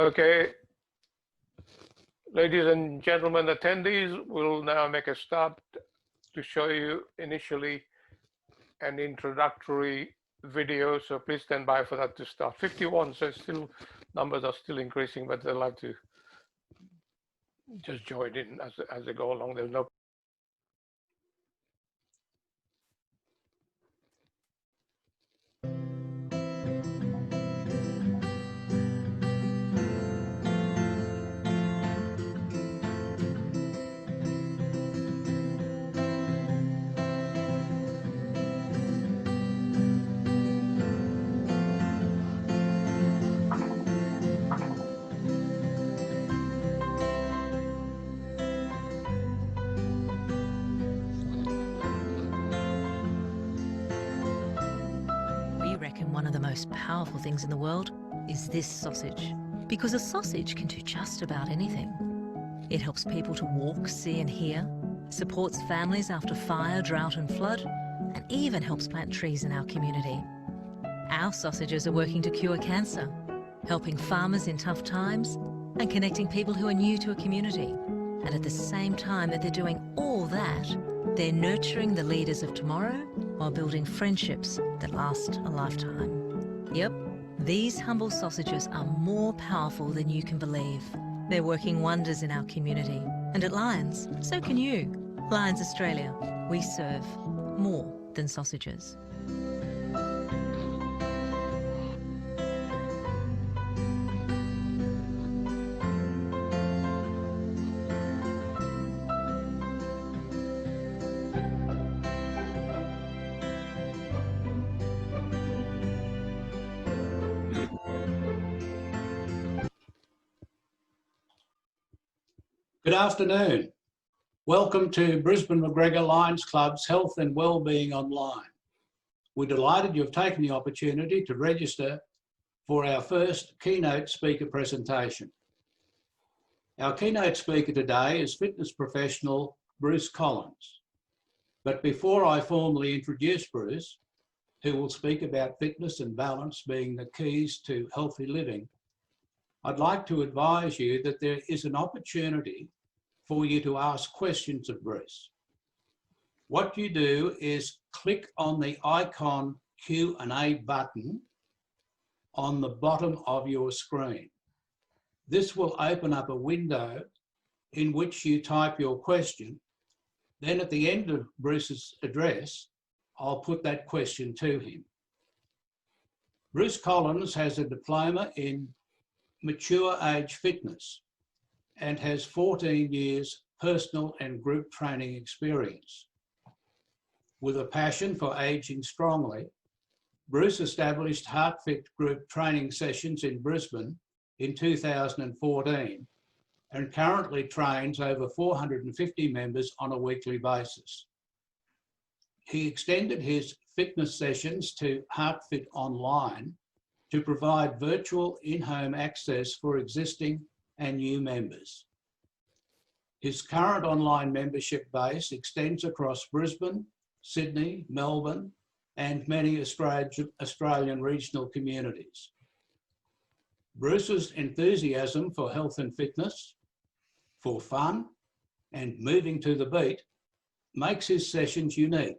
Okay, ladies and gentlemen attendees, we'll now make a start to show you initially an introductory video. So please stand by for that to start. 51, so still numbers are still increasing, but they'll have to just join in as they go along. There's no one of the most powerful things in the world is this sausage, because a sausage can do just about anything. It helps people to walk, see and hear, supports families after fire, drought and flood, and even helps plant trees in our community. Our sausages are working to cure cancer, helping farmers in tough times, and connecting people who are new to a community. And at the same time that they're doing all that, they're nurturing the leaders of tomorrow while building friendships that last a lifetime. Yep, these humble sausages are more powerful than you can believe. They're working wonders in our community. And at Lions, so can you. Lions Australia, we serve more than sausages. Good afternoon. Welcome to Brisbane Macgregor Lions Club's Health and Wellbeing Online. We're delighted you've taken the opportunity to register for our first keynote speaker presentation. Our keynote speaker today is fitness professional Bruce Collins. But before I formally introduce Bruce, who will speak about fitness and balance being the keys to healthy living, I'd like to advise you that there is an opportunity for you to ask questions of Bruce. What you do is click on the icon Q&A button on the bottom of your screen. This will open up a window in which you type your question. Then at the end of Bruce's address, I'll put that question to him. Bruce Collins has a diploma in mature age fitness and has 14 years personal and group training experience. With a passion for aging strongly, Bruce established HeartFit group training sessions in Brisbane in 2014 and currently trains over 450 members on a weekly basis. He extended his fitness sessions to HeartFit Online to provide virtual in-home access for existing and new members. His current online membership base extends across Brisbane, Sydney, Melbourne, and many Australian regional communities. Bruce's enthusiasm for health and fitness, for fun, and moving to the beat makes his sessions unique,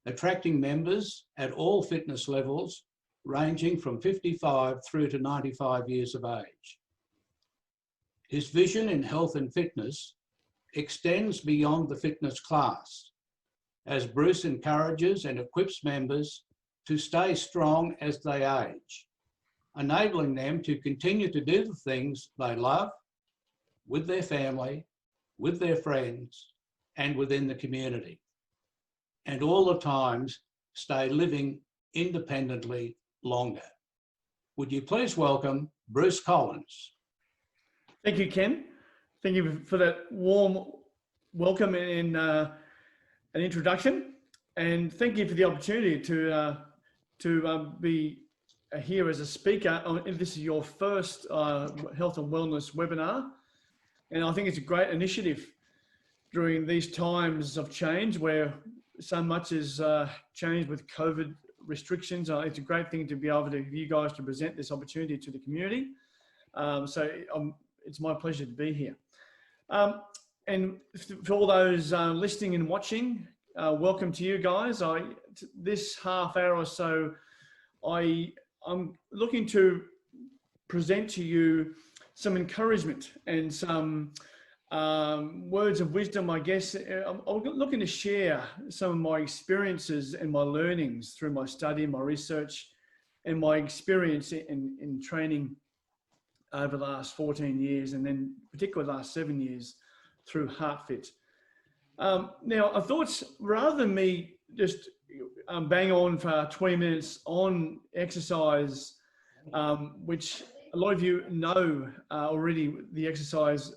attracting members at all fitness levels ranging from 55 through to 95 years of age. His vision in health and fitness extends beyond the fitness class, as Bruce encourages and equips members to stay strong as they age, enabling them to continue to do the things they love with their family, with their friends, and within the community, and all the times stay living independently longer. Would you please welcome Bruce Collins? Thank you, Ken. Thank you for that warm welcome and an introduction, and thank you for the opportunity to be here as a speaker. This is your first health and wellness webinar, and I think it's a great initiative during these times of change where so much has changed with COVID restrictions. It's a great thing to be able to, for you guys to present this opportunity to the community. It's my pleasure to be here. And for all those listening and watching, welcome to you guys. This half hour or so, I'm looking to present to you some encouragement and some words of wisdom, I guess. I'm looking to share some of my experiences and my learnings through my study, my research, and my experience in training over the last 14 years, and then particularly the last 7 years through HeartFit. Now, I thought rather than me just bang on for 20 minutes on exercise, which a lot of you know already the exercise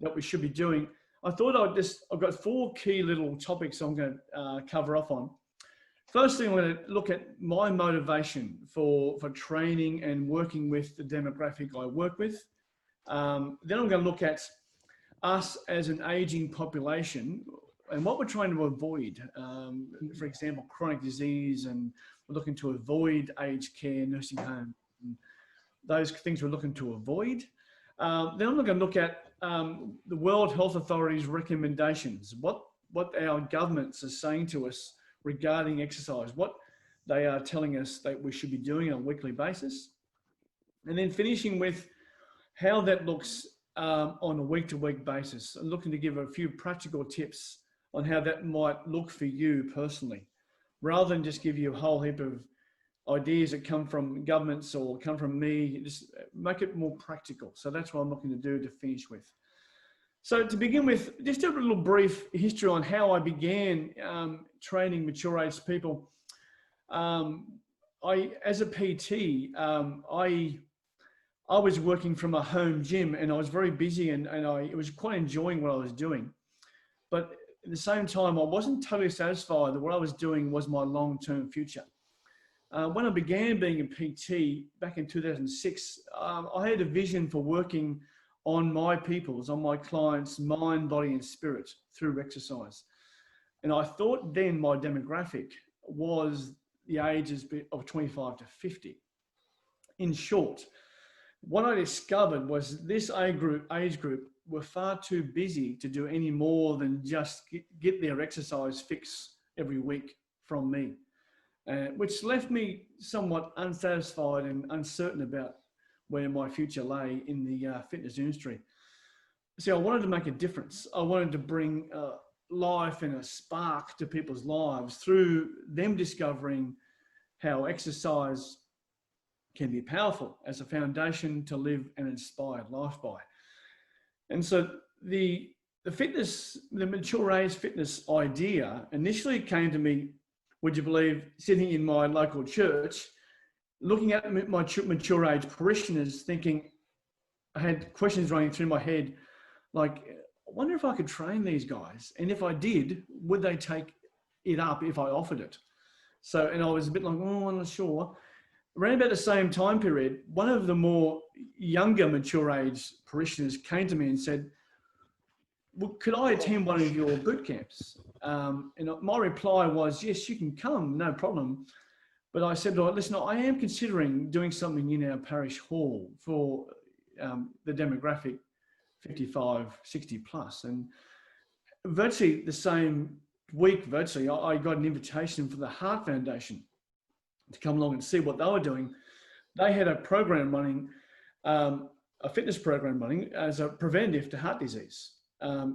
that we should be doing, I thought I've got 4 key little topics I'm going to cover off on. First thing, I'm going to look at my motivation for training and working with the demographic I work with. Then I'm going to look at us as an aging population and what we're trying to avoid. For example, chronic disease, and we're looking to avoid aged care, nursing home, those things we're looking to avoid. Then I'm going to look at the World Health Authority's recommendations, what our governments are saying to us regarding exercise, what they are telling us that we should be doing on a weekly basis. And then finishing with how that looks on a week-to-week basis. I'm looking to give a few practical tips on how that might look for you personally, rather than just give you a whole heap of ideas that come from governments or come from me. Just make it more practical. So that's what I'm looking to do to finish with. So to begin with, just a little brief history on how I began training mature age people. As a PT, I was working from a home gym, and I was very busy, and I was quite enjoying what I was doing. But at the same time, I wasn't totally satisfied that what I was doing was my long-term future. When I began being a PT back in 2006, I had a vision for working on my people's, on my clients' mind, body, and spirit through exercise. And I thought then my demographic was the ages of 25 to 50. In short, what I discovered was this age group were far too busy to do any more than just get their exercise fix every week from me, which left me somewhat unsatisfied and uncertain about where my future lay in the fitness industry. See, I wanted to make a difference. I wanted to bring life and a spark to people's lives through them discovering how exercise can be powerful as a foundation to live an inspired life by. And so the mature age fitness idea initially came to me, would you believe, sitting in my local church, looking at my mature age parishioners, thinking, I had questions running through my head, like, I wonder if I could train these guys. And if I did, would they take it up if I offered it? So, and I was a bit like, oh, I'm not sure. Around about the same time period, one of the more younger mature age parishioners came to me and said, well, could I attend one of your boot camps? And my reply was, yes, you can come, no problem. But I said, well, listen, I am considering doing something in our parish hall for the demographic 55, 60 plus. And virtually the same week, I got an invitation for the Heart Foundation to come along and see what they were doing. They had a program running, a fitness program running as a preventive to heart disease.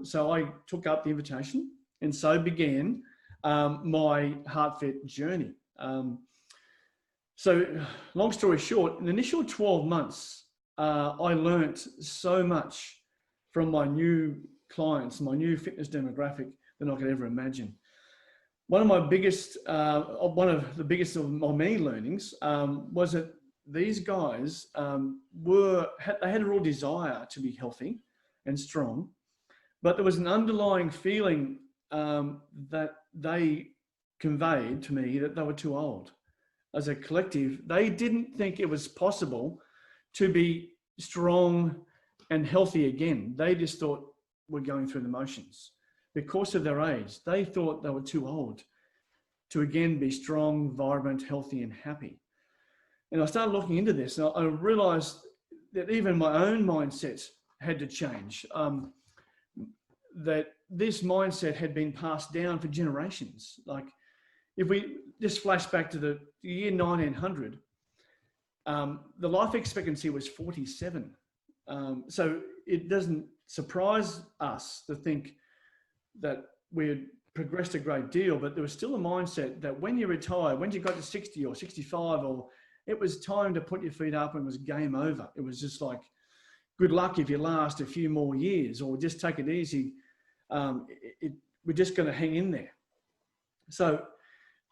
So I took up the invitation, and so began my HeartFit journey. So long story short, in the initial 12 months, I learnt so much from my new clients, my new fitness demographic, than I could ever imagine. One of the biggest of my many learnings was that these guys they had a real desire to be healthy and strong, but there was an underlying feeling that they conveyed to me that they were too old. As a collective, they didn't think it was possible to be strong and healthy again. They just thought we're going through the motions. Because of their age, they thought they were too old to again be strong, vibrant, healthy, and happy. And I started looking into this, and I realized that even my own mindset had to change. That this mindset had been passed down for generations. Like if we just flash back to the year 1900, the life expectancy was 47. So it doesn't surprise us to think that we had progressed a great deal, but there was still a mindset that when you retire, when you got to 60 or 65, or it was time to put your feet up and it was game over. It was just like, good luck if you last a few more years, or just take it easy. We're just going to hang in there. So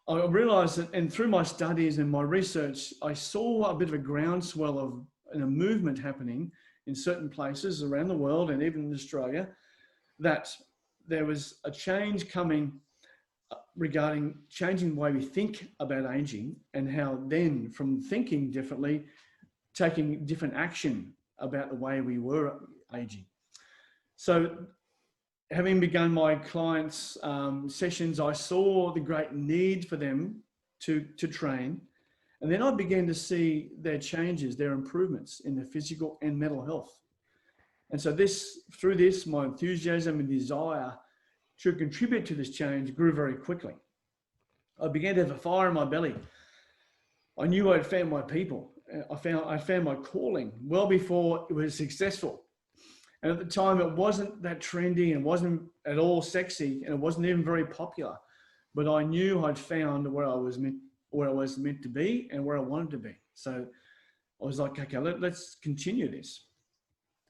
I realized that, and through my studies and my research, I saw a bit of a groundswell of a movement happening in certain places around the world and even in Australia, that there was a change coming regarding changing the way we think about aging, and how then from thinking differently, taking different action about the way we were aging. So having begun my clients' sessions, I saw the great need for them to train. And then I began to see their changes, their improvements in their physical and mental health. And so through this, my enthusiasm and desire to contribute to this change grew very quickly. I began to have a fire in my belly. I knew I'd found my people. I found my calling well before it was successful. And at the time, it wasn't that trendy and wasn't at all sexy, and it wasn't even very popular. But I knew I'd found where I was meant to be and where I wanted to be. So I was like, okay, let's continue this.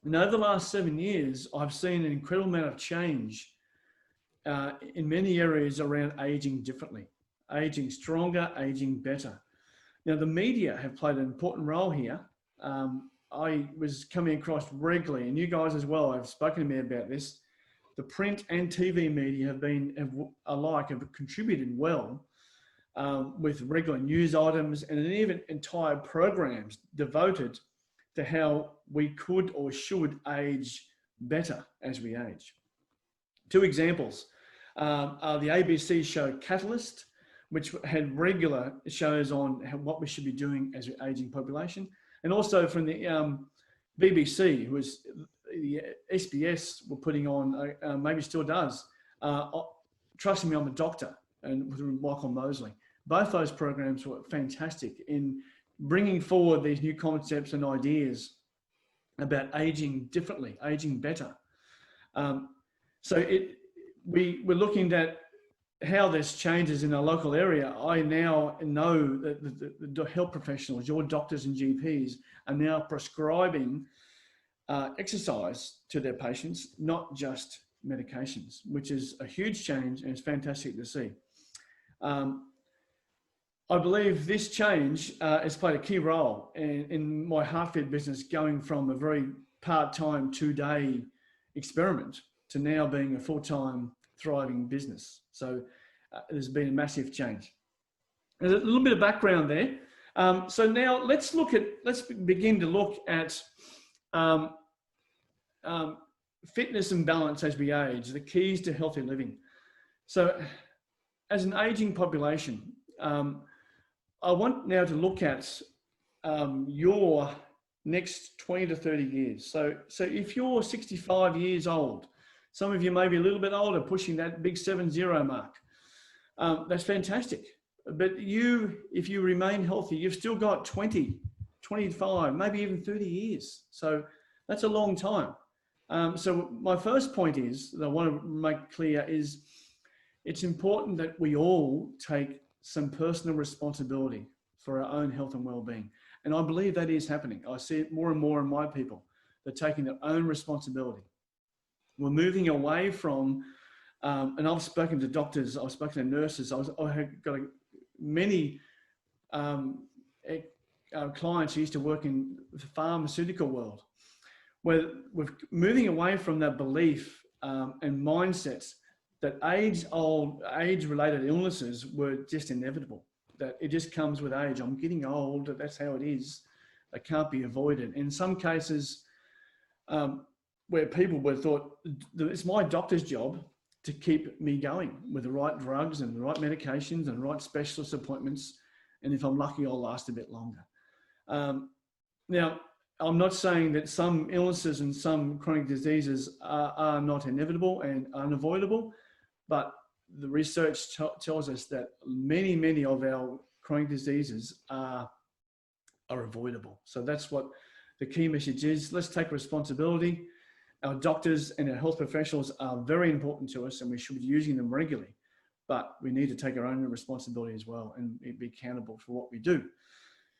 And over the last 7 years, I've seen an incredible amount of change in many areas around aging differently, aging stronger, aging better. Now, the media have played an important role here. I was coming across regularly, and you guys as well have spoken to me about this. The print and TV media have contributed well with regular news items, and even entire programs devoted to how we could or should age better as we age. Two examples are the ABC show Catalyst, which had regular shows on what we should be doing as an aging population, and also from the BBC, who was the SBS were putting on, maybe still does, Trust Me, I'm a Doctor, and with Michael Mosley. Both those programs were fantastic in bringing forward these new concepts and ideas about aging differently, aging better. So we're looking at how this changes in our local area. I now know that the health professionals, your doctors and GPs, are now prescribing exercise to their patients, not just medications, which is a huge change, and it's fantastic to see. I believe this change has played a key role in my HeartFit business, going from a very part-time 2-day experiment to now being a full-time thriving business. So there's been a massive change. There's a little bit of background there. So now let's begin to look at fitness and balance as we age, the keys to healthy living. So as an aging population, I want now to look at your next 20 to 30 years. So if you're 65 years old, some of you may be a little bit older, pushing that big 70 mark. That's fantastic. But if you remain healthy, you've still got 20, 25, maybe even 30 years. So that's a long time. So my first point is that I want to make clear is it's important that we all take some personal responsibility for our own health and well-being. And I believe that is happening. I see it more and more in my people. They're taking their own responsibility. We're moving away from, and I've spoken to doctors, I've spoken to nurses, I have got many clients who used to work in the pharmaceutical world, where we're moving away from that belief and mindsets that age-related illnesses were just inevitable, that it just comes with age. I'm getting old, that's how it is. It can't be avoided. In some cases, where people were thought, it's my doctor's job to keep me going with the right drugs and the right medications and the right specialist appointments. And if I'm lucky, I'll last a bit longer. Now, I'm not saying that some illnesses and some chronic diseases are not inevitable and unavoidable, but the research tells us that many of our chronic diseases are avoidable. So that's what the key message is. Let's take responsibility. Our doctors and our health professionals are very important to us, and we should be using them regularly, but we need to take our own responsibility as well and be accountable for what we do.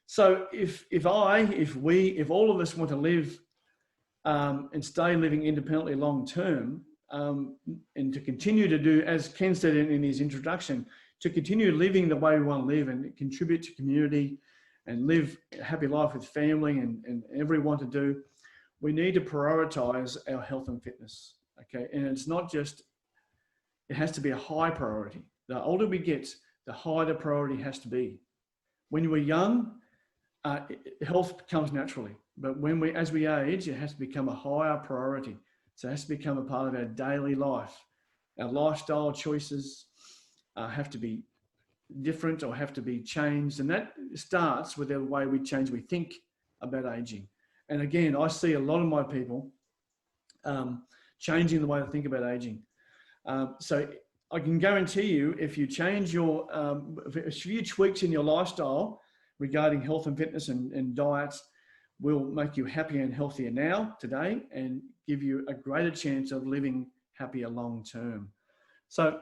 So if all of us want to live and stay living independently long term, and to continue to do, as Ken said in his introduction, to continue living the way we want to live and contribute to community and live a happy life with family and everyone to do, we need to prioritize our health and fitness. Okay, and it's not just, it has to be a high priority. The older we get, the higher the priority has to be. When we're young, health comes naturally, but as we age, it has to become a higher priority. So it has to become a part of our daily life. Our lifestyle choices have to be different or have to be changed. And that starts with the way we think about aging. And again, I see a lot of my people changing the way they think about aging. So I can guarantee you, if you change a few tweaks in your lifestyle regarding health and fitness and diets, will make you happier and healthier now, today, and give you a greater chance of living happier long term. So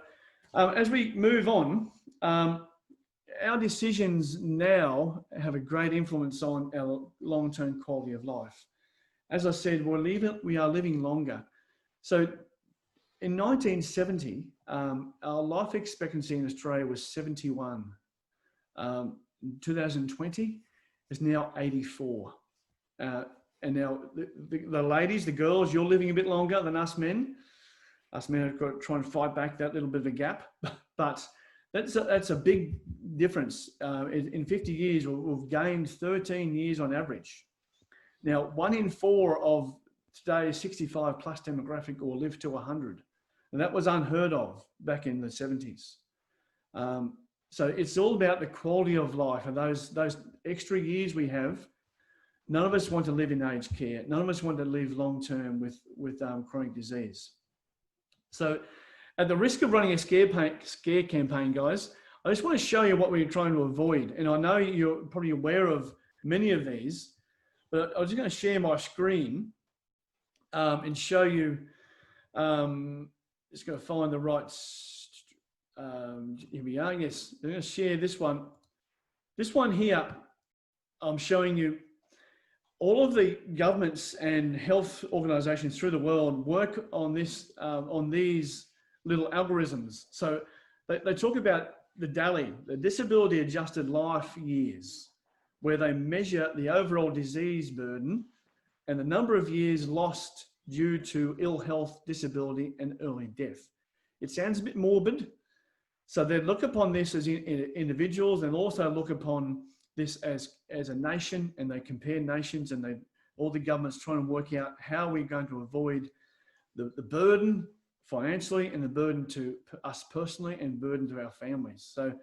as we move on, our decisions now have a great influence on our long-term quality of life. As I said, we are living longer. So in 1970, our life expectancy in Australia was 71. In 2020, it's now 84. And now the ladies, the girls, you're living a bit longer than us men. Us men have got to try and fight back that little bit of a gap. But that's a big difference. In 50 years, we've gained 13 years on average. Now, 1 in 4 of today's 65 plus demographic will live to 100. And that was unheard of back in the 70s. So it's all about the quality of life and those extra years we have. None of us want to live in aged care. None of us want to live long-term with chronic disease. So at the risk of running a scare campaign, guys, I just want to show you what we're trying to avoid. And I know you're probably aware of many of these, but I'm just going to share my screen and show you, just going to find the right, here we are, yes. I'm going to share this one. This one here, I'm showing you all of the governments and health organizations through the world work on this, on these little algorithms. So they talk about the DALY, the disability adjusted life years, where they measure the overall disease burden and the number of years lost due to ill health, disability, and early death. It sounds a bit morbid. So they look upon this as individuals and also look upon this as a nation, and they compare nations, and all the governments trying to work out how we're going to avoid the burden financially and the burden to us personally and burden to our families. So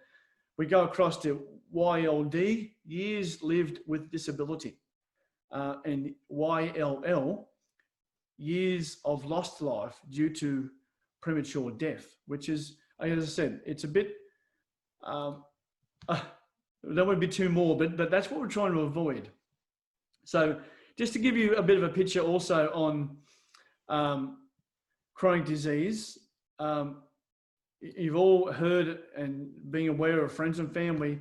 we go across to YLD, years lived with disability, and YLL, years of lost life due to premature death, which is, as I said, it's a bit, that would be too morbid, but that's what we're trying to avoid. So just to give you a bit of a picture also on chronic disease, you've all heard and being aware of friends and family,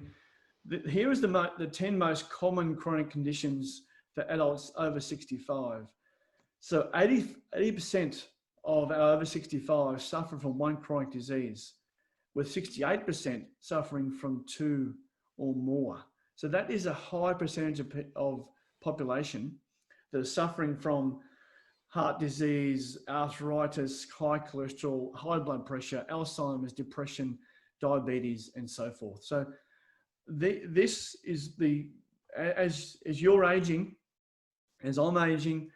here is the 10 most common chronic conditions for adults over 65. So 80% of our over 65 suffer from one chronic disease, with 68% suffering from 2 or more. So that is a high percentage of population that are suffering from heart disease, arthritis, high cholesterol, high blood pressure, Alzheimer's, depression, diabetes, and so forth. So this is as you're aging, as I'm aging,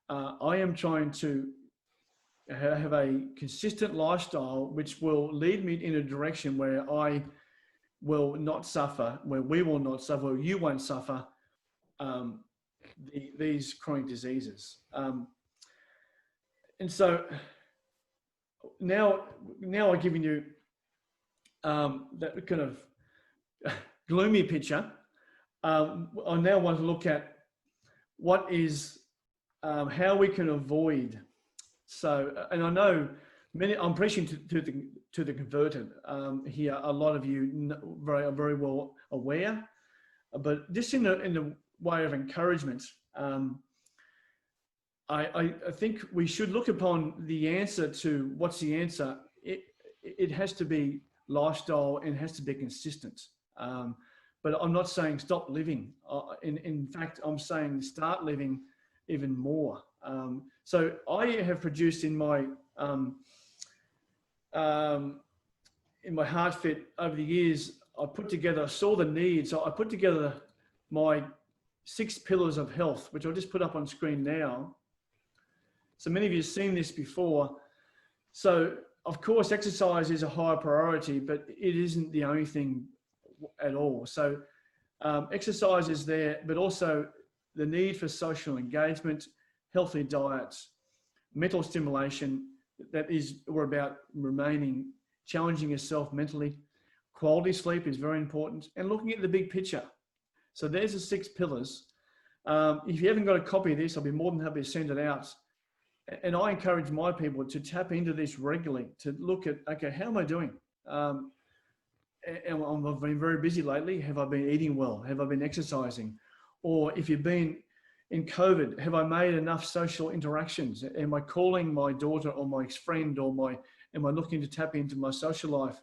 I am trying to have a consistent lifestyle which will lead me in a direction where I will not suffer, where we will not suffer, where you won't suffer these chronic diseases. And so now I've given you that kind of gloomy picture. I now want to look at what is how we can avoid. So, and I know I'm preaching to the converted here. A lot of you are very well aware, but just in the way of encouragement, I think we should look upon the answer to what's the answer. It has to be lifestyle and has to be consistent. But I'm not saying stop living. In fact, I'm saying start living even more. So I have produced in my HeartFit over the years, I saw the needs. So I put together my 6 pillars of health, which I'll just put up on screen now. So many of you have seen this before. So of course, exercise is a higher priority, but it isn't the only thing at all. So exercise is there, but also the need for social engagement, healthy diets, mental stimulation, we're about challenging yourself mentally. Quality sleep is very important, and looking at the big picture. So there's the 6 pillars. If you haven't got a copy of this, I'll be more than happy to send it out. And I encourage my people to tap into this regularly, to look at, okay, how am I doing? And I've been very busy lately. Have I been eating well? Have I been exercising? Or if you've been in COVID, have I made enough social interactions? Am I calling my daughter or my friend, or am I looking to tap into my social life?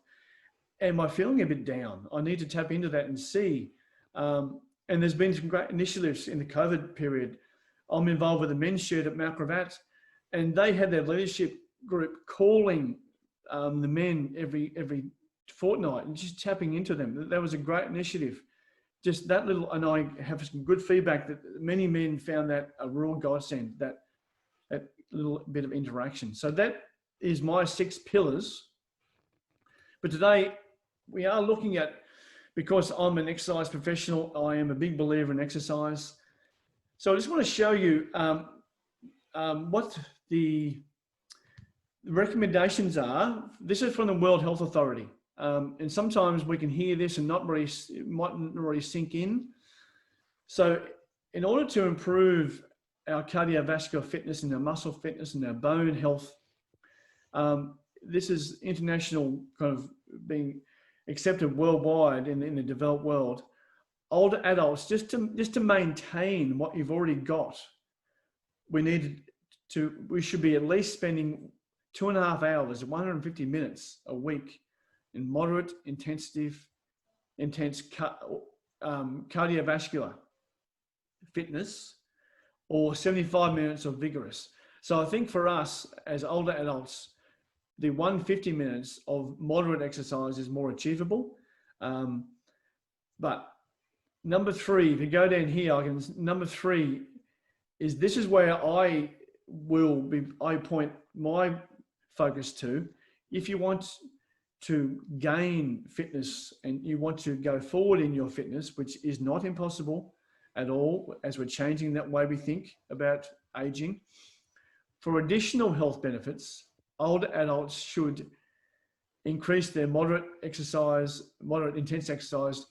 Am I feeling a bit down? I need to tap into that and see. And there's been some great initiatives in the COVID period. I'm involved with the men's shed at Macgregor, and they had their leadership group calling the men every fortnight and just tapping into them. That was a great initiative. Just that little, and I have some good feedback that many men found that a real godsend, that little bit of interaction. So that is my 6 pillars. But today we are looking at, because I'm an exercise professional, I am a big believer in exercise. So I just want to show you what the recommendations are. This is from the World Health Authority. And sometimes we can hear this and it mightn't really sink in. So in order to improve our cardiovascular fitness and our muscle fitness and our bone health, this is international kind of being accepted worldwide in the developed world. Older adults, just to maintain what you've already got, we should be at least spending 2.5 hours, 150 minutes a week in moderate intense cardiovascular fitness, or 75 minutes of vigorous. So I think for us as older adults, the 150 minutes of moderate exercise is more achievable. But number 3, if you go down here, number 3 is, this is where I point my focus to. If you want to gain fitness and you want to go forward in your fitness, which is not impossible at all, as we're changing that way we think about aging, for additional health benefits, older adults should increase their moderate intense exercise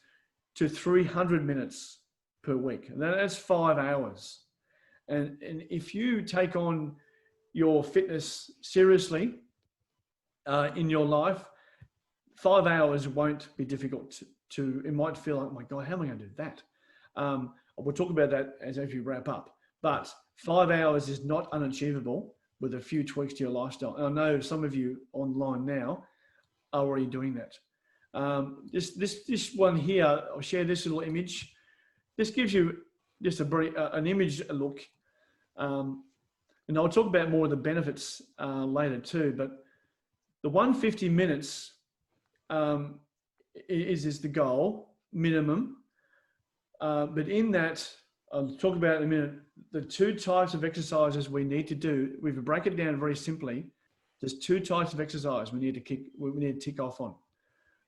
to 300 minutes per week. And that's 5 hours. And if you take on your fitness seriously in your life, 5 hours won't be difficult it might feel like, oh my God, how am I going to do that? We'll talk about that as we wrap up. But 5 hours is not unachievable with a few tweaks to your lifestyle. And I know some of you online now are already doing that. This one here, I'll share this little image. This gives you just an image look. And I'll talk about more of the benefits later too, but the 150 minutes is the goal, minimum. But in that, I'll talk about in a minute, the 2 types of exercises we need to do. We break it down very simply. There's 2 types of exercise we need to tick off on.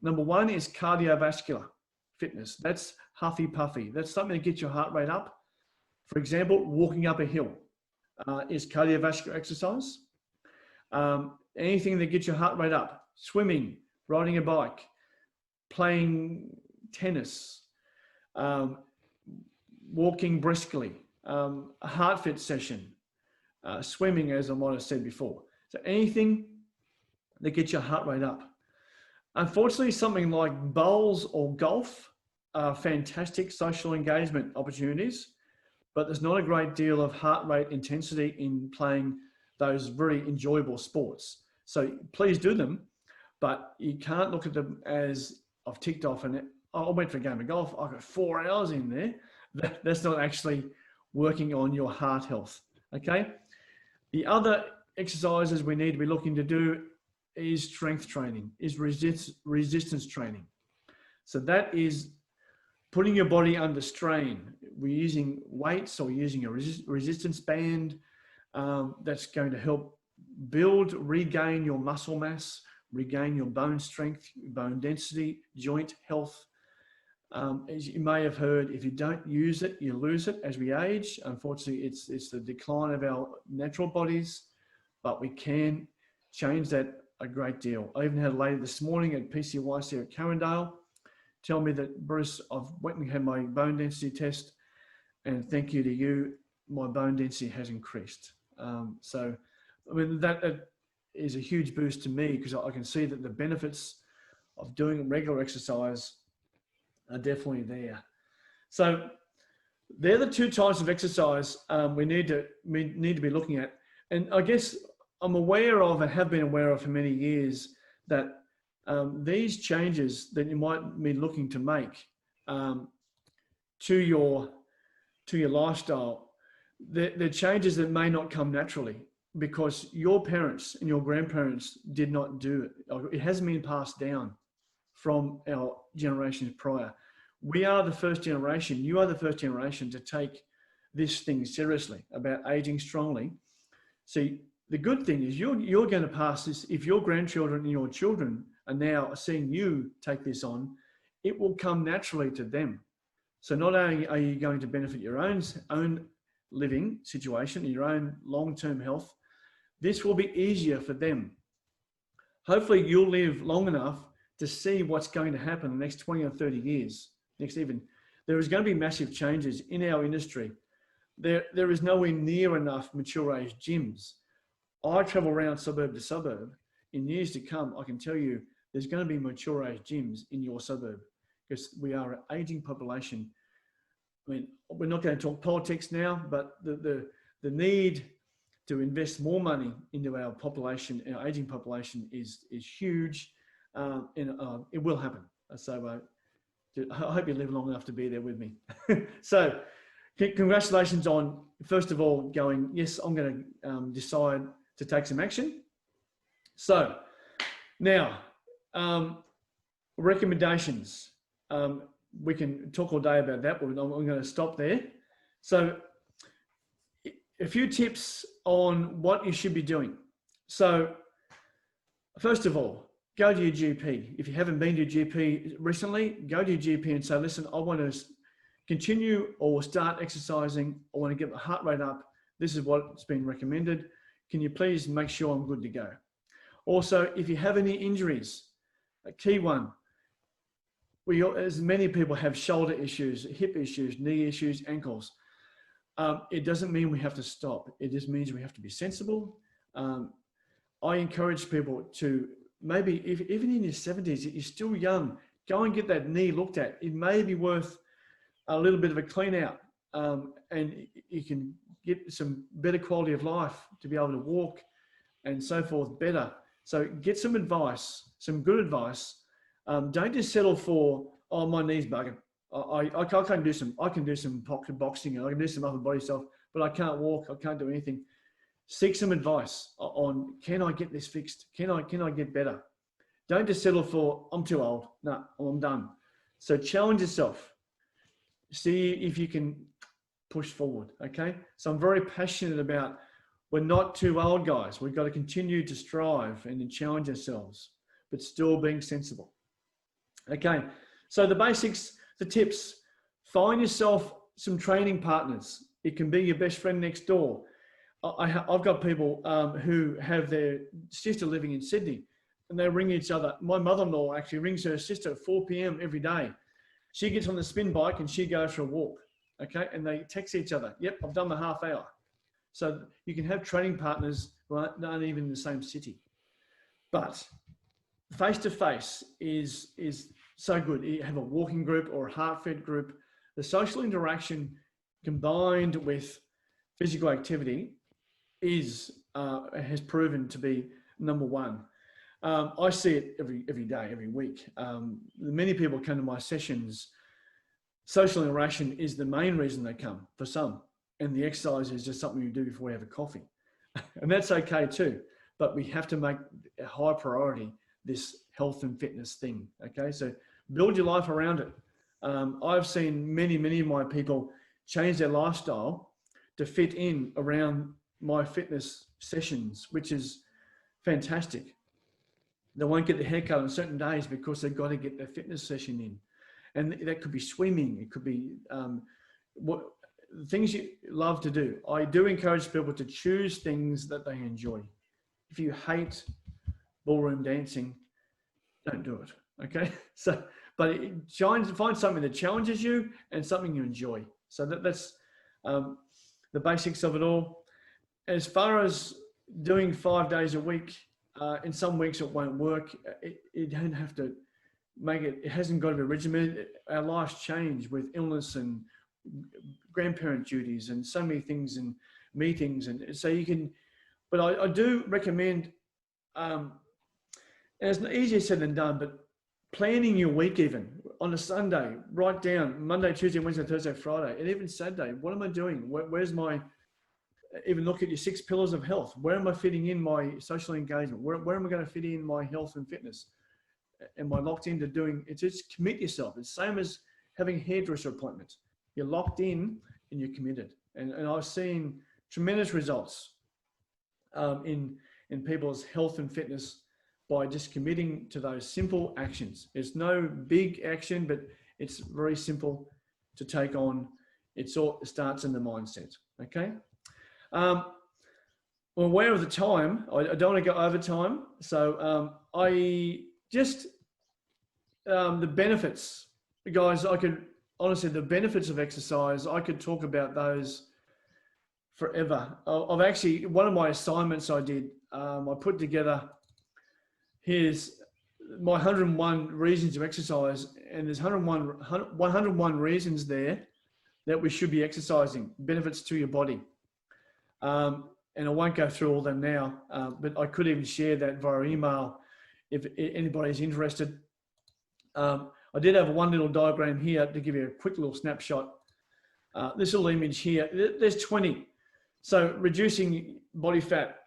Number 1 is cardiovascular fitness. That's huffy puffy. That's something that gets your heart rate up. For example, walking up a hill is cardiovascular exercise. Anything that gets your heart rate up, swimming, riding a bike, playing tennis, walking briskly, a heart fit session, swimming, as I might have said before. So anything that gets your heart rate up. Unfortunately, something like bowls or golf are fantastic social engagement opportunities, but there's not a great deal of heart rate intensity in playing those very enjoyable sports. So please do them, but you can't look at them as I've ticked off and I went for a game of golf, I got 4 hours in there. That's not actually working on your heart health, okay? The other exercises we need to be looking to do is strength training, is resistance training. So that is putting your body under strain. We're using weights or using a resistance band that's going to help build, regain your muscle mass, regain your bone strength, bone density, joint health. As you may have heard, if you don't use it, you lose it as we age. Unfortunately, it's the decline of our natural bodies, but we can change that a great deal. I even had a lady this morning at PCYC at Carindale tell me that, Bruce, I've went and had my bone density test, and thank you to you, my bone density has increased. So, I mean, that is a huge boost to me because I can see that the benefits of doing regular exercise are definitely there. So they're the two types of exercise we need to be looking at. And I guess I'm aware of and have been aware of for many years that these changes that you might be looking to make to your lifestyle, they're changes that may not come naturally because your parents and your grandparents did not do it. It hasn't been passed down from our generations prior. We are the first generation, you are the first generation to take this thing seriously about aging strongly. See, the good thing is you're going to pass this. If your grandchildren and your children are now seeing you take this on, it will come naturally to them. So not only are you going to benefit your own living situation, your own long-term health, this will be easier for them. Hopefully you'll live long enough to see what's going to happen in the next 20 or 30 years. There is going to be massive changes in our industry. There is nowhere near enough mature age gyms. I travel around suburb to suburb. In years to come, I can tell you there's going to be mature age gyms in your suburb because we are an aging population. I mean, we're not going to talk politics now, but the need to invest more money into our population, our aging population is huge. It will happen. So I hope you live long enough to be there with me. So congratulations on, first of all, going, yes, I'm going to decide to take some action. So now, recommendations. We can talk all day about that, but I'm going to stop there. So a few tips on what you should be doing. So first of all, go to your GP. If you haven't been to your GP recently, go to your GP and say, listen, I want to continue or start exercising. I want to get my heart rate up. This is what's been recommended. Can you please make sure I'm good to go? Also, if you have any injuries, a key one, as many people have shoulder issues, hip issues, knee issues, ankles. It doesn't mean we have to stop. It just means we have to be sensible. I encourage people to maybe, even in your 70s, you're still young, go and get that knee looked at. It may be worth a little bit of a clean out and you can get some better quality of life to be able to walk and so forth better. So get some advice, some good advice. Don't just settle for, oh, my knee's bugging. I can do some pocket boxing and I can do some upper body stuff, but I can't walk. I can't do anything. Seek some advice on, can I get this fixed? Can I get better? Don't just settle for, I'm too old. No, I'm done. So challenge yourself. See if you can push forward. Okay. So I'm very passionate about, we're not too old, guys. We've got to continue to strive and challenge ourselves, but still being sensible. Okay. So the basics, the tips, find yourself some training partners. It can be your best friend next door. I've got people who have their sister living in Sydney, and they ring each other. My mother-in-law actually rings her sister at 4 p.m. every day. She gets on the spin bike and she goes for a walk, okay? And they text each other, yep, I've done the half hour. So you can have training partners who aren't even in the same city. But face-to-face is so good. You have a walking group or a heart-fed group. The social interaction combined with physical activity has proven to be number one. I see it every day, every week. Many people come to my sessions. Social interaction is the main reason they come for some, and the exercise is just something you do before you have a coffee, and that's okay too. But we have to make a high priority this health and fitness thing. Okay, so build your life around it. I've seen many of my people change their lifestyle to fit in around my fitness sessions, which is fantastic. They won't get the haircut on certain days because they've got to get their fitness session in. And that could be swimming. It could be what things you love to do. I do encourage people to choose things that they enjoy. If you hate ballroom dancing, don't do it. Okay. So, but find something that challenges you and something you enjoy. So that's the basics of it all. As far as doing 5 days a week, in some weeks it won't work. You don't have to make it. It hasn't got to be regimented. Our lives change with illness and grandparent duties and so many things and meetings, and so you can. But I do recommend. And it's easier said than done, but planning your week even on a Sunday, write down Monday, Tuesday, Wednesday, Thursday, Friday, and even Saturday. What am I doing? Where's my? Even look at your 6 pillars of health. Where am I fitting in my social engagement? Where am I going to fit in my health and fitness? Am I locked into doing it? Just commit yourself. It's the same as having a hairdresser appointment. You're locked in and you're committed. And I've seen tremendous results in people's health and fitness by just committing to those simple actions. It's no big action, but it's very simple to take on. It starts in the mindset. Okay. I'm aware of the time. I don't want to go over time. So the benefits, guys, honestly, the benefits of exercise, I could talk about those forever. I've actually, one of my assignments I did, I put together, here's my 101 reasons to exercise, and there's 101 reasons there that we should be exercising, benefits to your body. And I won't go through all them now, but I could even share that via email if anybody's interested. I did have one little diagram here to give you a quick little snapshot. This little image here, there's 20. So reducing body fat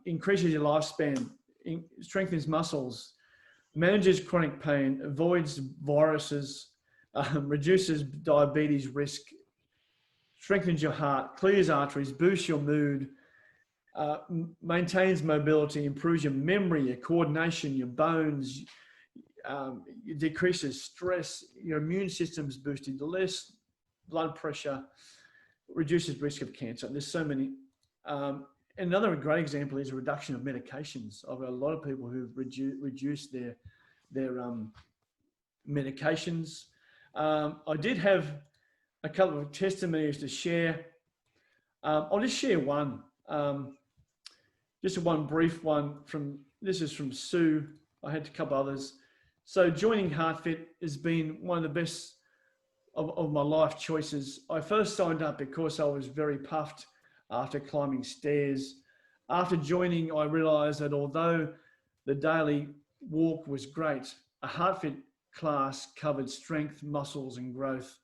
increases your lifespan, strengthens muscles, manages chronic pain, avoids viruses, reduces diabetes risk, strengthens your heart, clears arteries, boosts your mood, maintains mobility, improves your memory, your coordination, your bones, it decreases stress, your immune system's boosted, less blood pressure, reduces risk of cancer. There's so many. Another great example is a reduction of medications. I've got a lot of people who've reduced their medications. I did have a couple of testimonies to share. I'll just share one, just one brief one this is from Sue. I had a couple others. So joining HeartFit has been one of the best of my life choices. I first signed up because I was very puffed after climbing stairs. After joining, I realized that although the daily walk was great, a HeartFit class covered strength, muscles, and growth.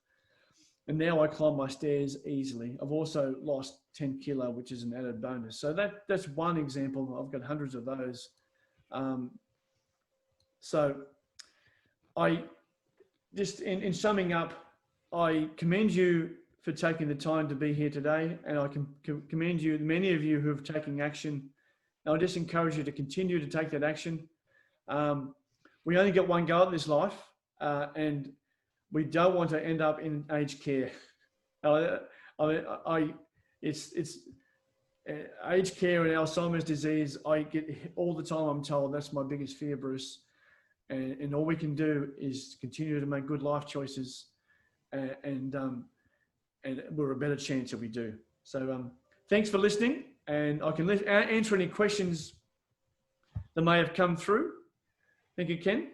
And now I climb my stairs easily. I've also lost 10 kilo, which is an added bonus. So that's one example. I've got hundreds of those. So I just, in summing up, I commend you for taking the time to be here today. And I can commend you, many of you who have taken action. And I just encourage you to continue to take that action. We only get one go at this life, and we don't want to end up in aged care. I mean, it's aged care and Alzheimer's disease. I get all the time. I'm told that's my biggest fear, Bruce. And all we can do is continue to make good life choices, and we're a better chance if we do. So thanks for listening, and I can answer any questions that may have come through. Thank you, Ken.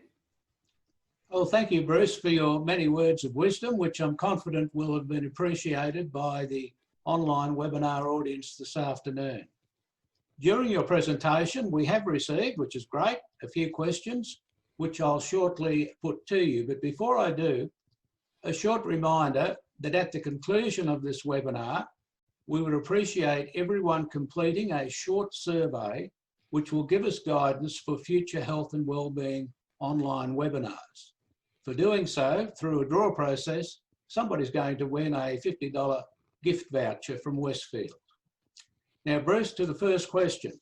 Well, thank you, Bruce, for your many words of wisdom, which I'm confident will have been appreciated by the online webinar audience this afternoon. During your presentation, we have received, which is great, a few questions, which I'll shortly put to you. But before I do, a short reminder that at the conclusion of this webinar, we would appreciate everyone completing a short survey, which will give us guidance for future health and wellbeing online webinars. For doing so, through a draw process, somebody's going to win a $50 gift voucher from Westfield. Now, Bruce, to the first question.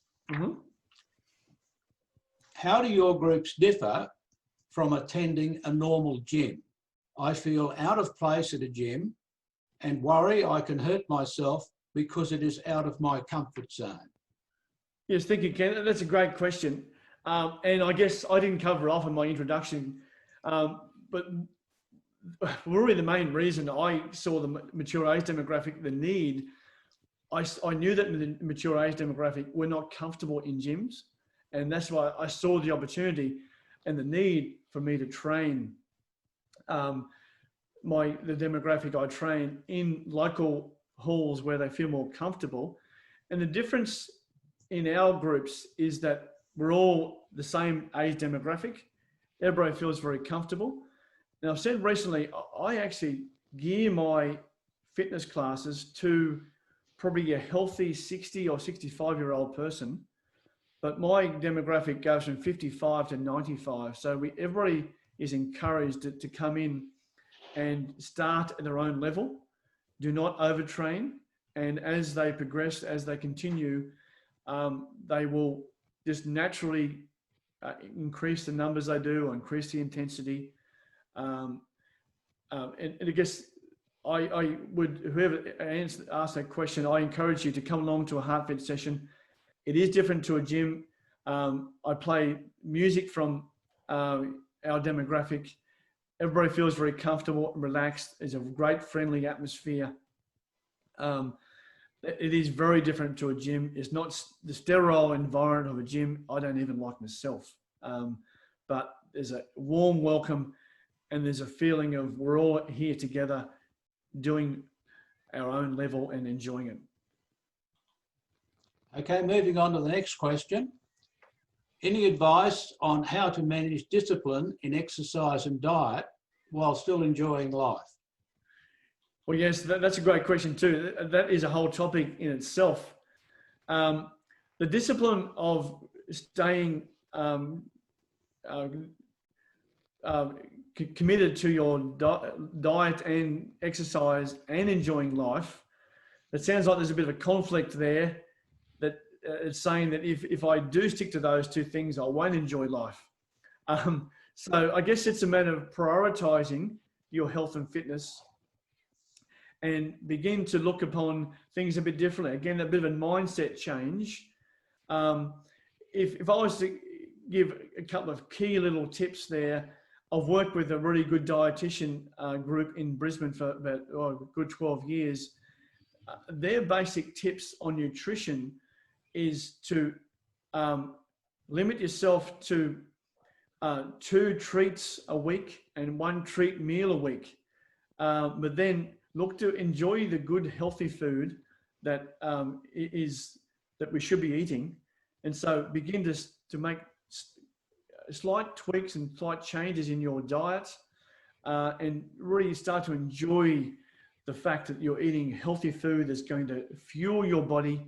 How do your groups differ from attending a normal gym? I feel out of place at a gym and worry I can hurt myself because it is out of my comfort zone. Yes, thank you, Ken. That's a great question. And I guess I didn't cover it off in my introduction, but really the main reason I saw the mature age demographic, the need, I knew that the mature age demographic were not comfortable in gyms. And that's why I saw the opportunity and the need for me to train the demographic I train in local halls where they feel more comfortable. And the difference in our groups is that we're all the same age demographic. Everybody feels very comfortable. Now, I've said recently, I actually gear my fitness classes to probably a healthy 60 or 65-year-old person, but my demographic goes from 55 to 95. So everybody is encouraged to come in and start at their own level. Do not overtrain. And as they progress, as they continue, they will just naturally increase the numbers they do, or increase the intensity. And I guess I would, whoever asked that question, I encourage you to come along to a HeartFit session. It is different to a gym. I play music from our demographic. Everybody feels very comfortable and relaxed. It's a great friendly atmosphere. It is very different to a gym. It's not the sterile environment of a gym. I don't even like myself. But there's a warm welcome, and there's a feeling of we're all here together doing our own level and enjoying it. Okay, moving on to the next question. Any advice on how to manage discipline in exercise and diet while still enjoying life? Well, yes, that's a great question too. That is a whole topic in itself. The discipline of staying committed to your diet and exercise and enjoying life. It sounds like there's a bit of a conflict there, that it's saying that if I do stick to those two things, I won't enjoy life. So I guess it's a matter of prioritizing your health and fitness and begin to look upon things a bit differently. Again, a bit of a mindset change. If I was to give a couple of key little tips there, I've worked with a really good dietitian group in Brisbane for about a good 12 years. Their basic tips on nutrition is to limit yourself to 2 treats a week and 1 treat meal a week. But then look to enjoy the good, healthy food that that we should be eating. And so begin to make slight tweaks and slight changes in your diet, and really start to enjoy the fact that you're eating healthy food that's going to fuel your body,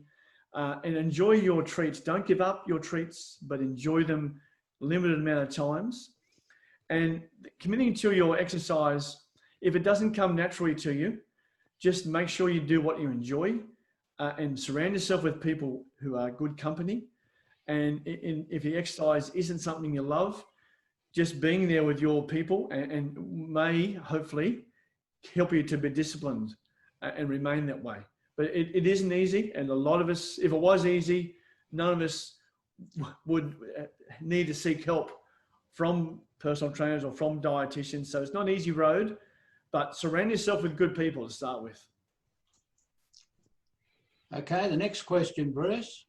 and enjoy your treats. Don't give up your treats, but enjoy them limited amount of times. And committing to your exercise, if it doesn't come naturally to you, just make sure you do what you enjoy, and surround yourself with people who are good company. And if the exercise isn't something you love, just being there with your people and may hopefully help you to be disciplined and remain that way. But it isn't easy, and a lot of us, if it was easy, none of us would need to seek help from personal trainers or from dietitians. So it's not an easy road, but surround yourself with good people to start with. Okay, the next question, Bruce.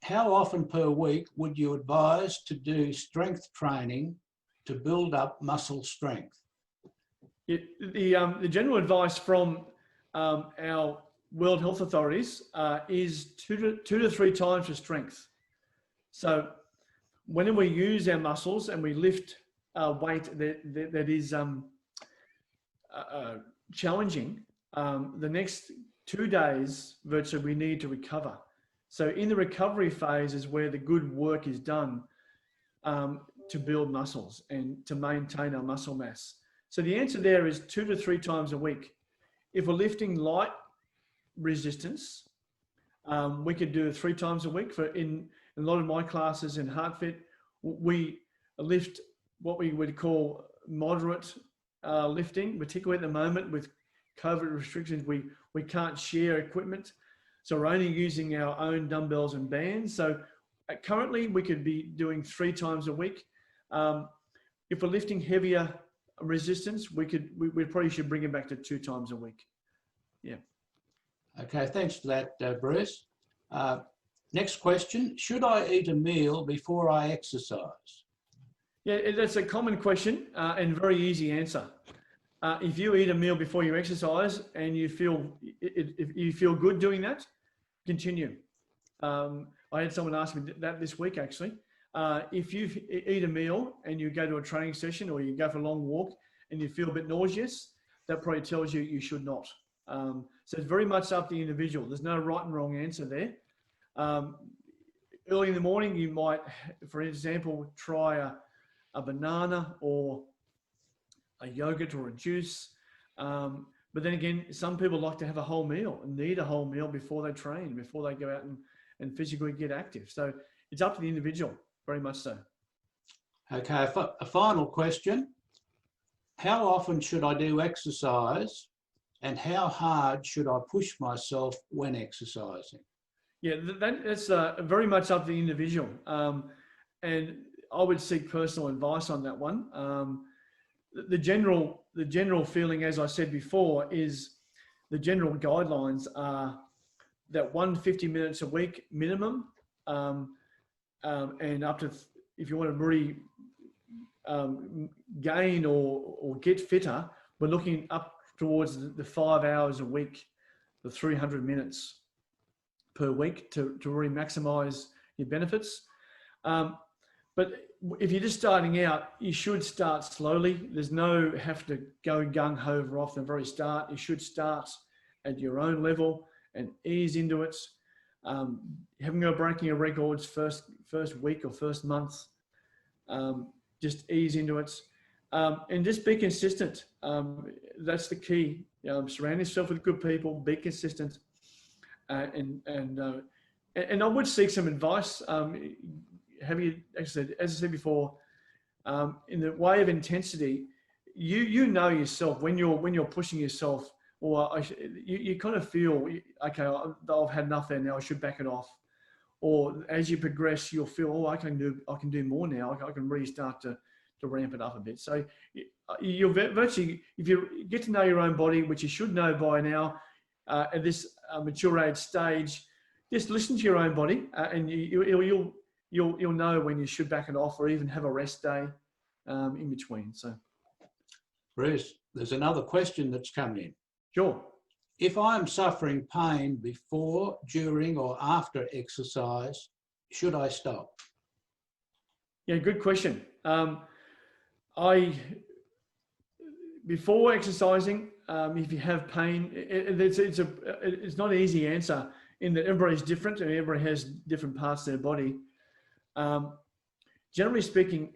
How often per week would you advise to do strength training to build up muscle strength? The general advice from our World Health Authorities is two to three times for strength. So when we use our muscles and we lift weight that is challenging, the next 2 days virtually we need to recover. So in the recovery phase is where the good work is done to build muscles and to maintain our muscle mass. So the answer there is 2 to 3 times a week. If we're lifting light resistance, we could do it 3 times a week. In a lot of my classes in HeartFit, we lift what we would call moderate lifting, particularly at the moment with COVID restrictions, we can't share equipment. So we're only using our own dumbbells and bands. So currently we could be doing 3 times a week. If we're lifting heavier resistance, we probably should bring it back to 2 times a week. Yeah. Okay, thanks for that, Bruce. Next question, should I eat a meal before I exercise? Yeah, that's a common question and very easy answer. If you eat a meal before you exercise and if you feel good doing that, continue. I had someone ask me that this week actually. If you eat a meal and you go to a training session or you go for a long walk and you feel a bit nauseous, that probably tells you you should not. So it's very much up to the individual. There's no right and wrong answer there. Early in the morning, you might, for example, try a banana or a yogurt or a juice. But then again, some people like to have a whole meal and need a whole meal before they train, before they go out and physically get active. So it's up to the individual, very much so. Okay, a final question. How often should I do exercise and how hard should I push myself when exercising? Yeah, that's very much up to the individual. And I would seek personal advice on that one. The general feeling, as I said before, is the general guidelines are that 150 minutes a week minimum, and up to, if you want to really gain or get fitter, we're looking up towards the 5 hours a week, the 300 minutes per week to really maximize your benefits. But if you're just starting out, you should start slowly. There's no have to go gung-ho off the very start. You should start at your own level and ease into it. Having no breaking of records first week or first month. Just ease into it. And just be consistent. That's the key. Surround yourself with good people, be consistent. And I would seek some advice. As I said before, in the way of intensity, you know yourself when you're pushing yourself, or you kind of feel, okay, I've had enough there now, I should back it off. Or as you progress, you'll feel, oh, I can do more now. I can really start to ramp it up a bit. So you're virtually, if you get to know your own body, which you should know by now, at this mature age stage, just listen to your own body, and you'll know when you should back it off or even have a rest day in between. So, Bruce, there's another question that's come in. Sure. If I'm suffering pain before, during, or after exercise, should I stop? Yeah, good question. Before exercising, if you have pain, it's not an easy answer in that everybody's different and everybody has different parts of their body. Generally speaking,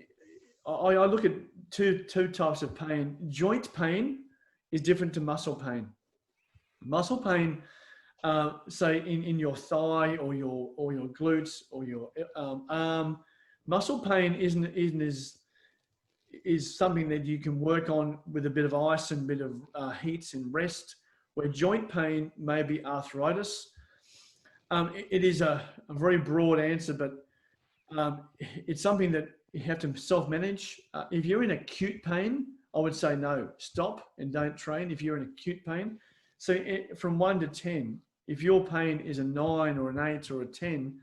I look at two types of pain. Joint pain is different to muscle pain. Muscle pain, say in your thigh or your glutes or your arm, muscle pain is something that you can work on with a bit of ice and a bit of heat and rest, where joint pain may be arthritis. It is a very broad answer, but it's something that you have to self-manage. If you're in acute pain, I would say no, stop and don't train if you're in acute pain. So from 1 to 10, if your pain is a 9 or an 8 or a 10,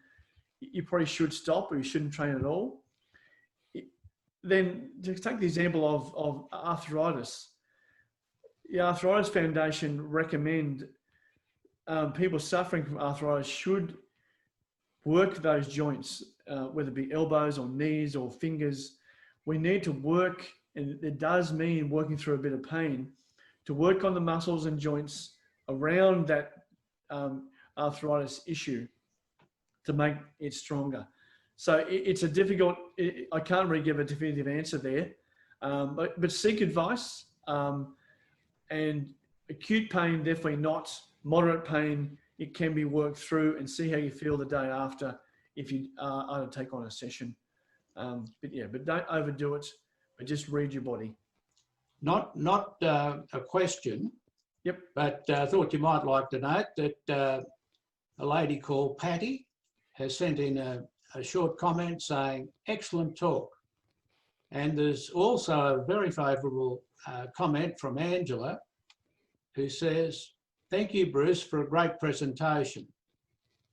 you probably should stop or you shouldn't train at all. Then to take the example of arthritis, the Arthritis Foundation recommend people suffering from arthritis should work those joints, whether it be elbows or knees or fingers. We need to work, and it does mean working through a bit of pain, to work on the muscles and joints around that arthritis issue to make it stronger. So it's a difficult, I can't really give a definitive answer there, but seek advice. And acute pain, definitely not. Moderate pain, it can be worked through, and see how you feel the day after if you are to take on a session. But don't overdo it, but just read your body. Not a question. Yep. But I thought you might like to note that a lady called Patty has sent in a short comment saying, excellent talk. And there's also a very favourable comment from Angela, who says, thank you, Bruce, for a great presentation.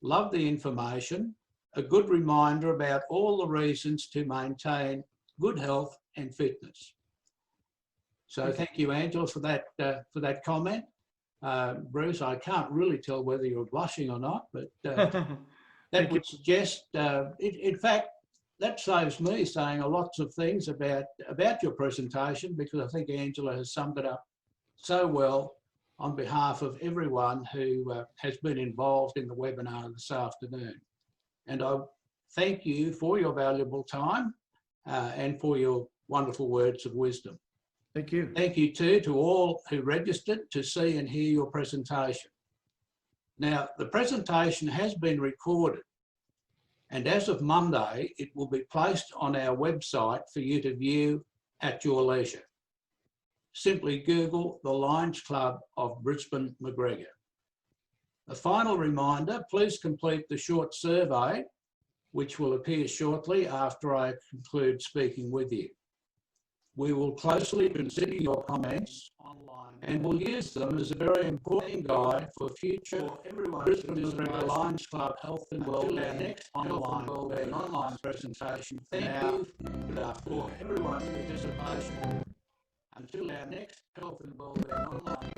Love the information, a good reminder about all the reasons to maintain good health and fitness. So thank you, Angela, for that comment. Bruce, I can't really tell whether you're blushing or not, but that would suggest, in fact, that saves me saying lots of things about your presentation, because I think Angela has summed it up so well on behalf of everyone who has been involved in the webinar this afternoon. And I thank you for your valuable time and for your wonderful words of wisdom. Thank you. Thank you too to all who registered to see and hear your presentation. Now, the presentation has been recorded, and as of Monday, it will be placed on our website for you to view at your leisure. Simply Google the Lions Club of Brisbane Macgregor. A final reminder, please complete the short survey, which will appear shortly after I conclude speaking with you. We will closely consider your comments online and will use them as a very important guide for future Brisbane Macgregor Lions Club Health and Wellbeing our next online presentation. Thank you for everyone's participation. Until our next Health and Wellbeing online